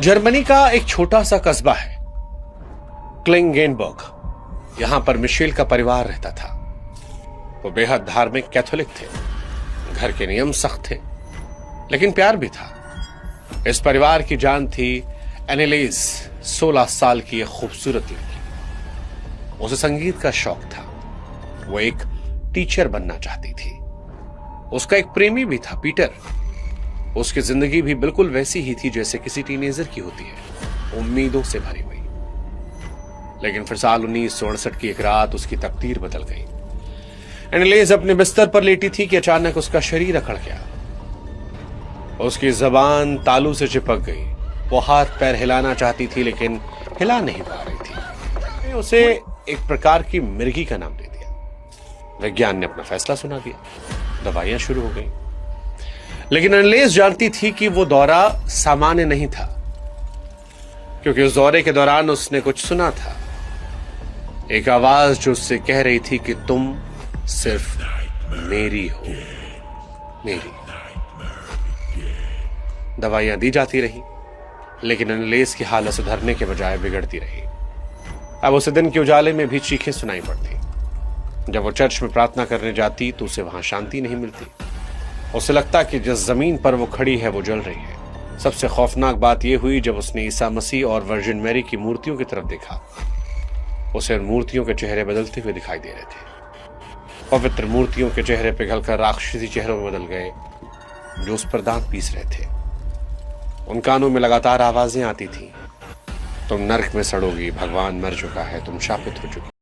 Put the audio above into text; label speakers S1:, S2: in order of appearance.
S1: Germany का एक छोटा सा कस्बा है क्लिंगेनबर्ग। यहां पर मिशेल का परिवार रहता था। वो बेहद धार्मिक कैथोलिक थे। घर के नियम सख्त थे, लेकिन प्यार भी था। इस परिवार की जान थी एनेलीज, 16 साल की एक खूबसूरत लड़की। उसे संगीत का शौक था। वो एक टीचर बनना चाहती थी। उसका एक प्रेमी भी था, पीटर। उसकी जिंदगी भी बिल्कुल वैसी ही थी जैसे किसी टीनेजर की होती है, उम्मीदों से भरी हुई। लेकिन फिर साल 1968 की एक रात उसकी तकदीर बदल गई। एनेलीज अपने बिस्तर पर लेटी थी कि अचानक उसका शरीर अकड़ गया। उसकी जबान तालू से चिपक गई। वो हाथ पैर हिलाना चाहती थी, लेकिन हिला नहीं पा रही थी। उसे एक प्रकार की मिर्गी का नाम दे दिया। विज्ञान ने अपना फैसला सुना दिया। दवाइयां शुरू हो गई, लेकिन एनेलीज जानती थी कि वो दौरा सामान्य नहीं था, क्योंकि उस दौरे के दौरान उसने कुछ सुना था। एक आवाज जो उससे कह रही थी कि तुम सिर्फ मेरी हो, मेरी। दवाइयां दी जाती रही, लेकिन एनेलीज की हालत सुधरने के बजाय बिगड़ती रही। अब उसे दिन के उजाले में भी चीखें सुनाई पड़ती। जब वो चर्च में प्रार्थना करने जाती तो उसे वहां शांति नहीं मिलती। उसे लगता कि जिस जमीन पर वो खड़ी है वो जल रही है। सबसे खौफनाक बात यह हुई जब उसने ईसा मसीह और वर्जिन मैरी की मूर्तियों की तरफ देखा। उसे उन मूर्तियों के चेहरे बदलते हुए दिखाई दे रहे थे। पवित्र मूर्तियों के चेहरे पिघलकर राक्षसी चेहरों में बदल गए, जो उस पर दांत पीस रहे थे। उन कानों में लगातार आवाजें आती थीं, तुम नर्क में सड़ोगी, भगवान मर चुका है, तुम शापित हो चुकी।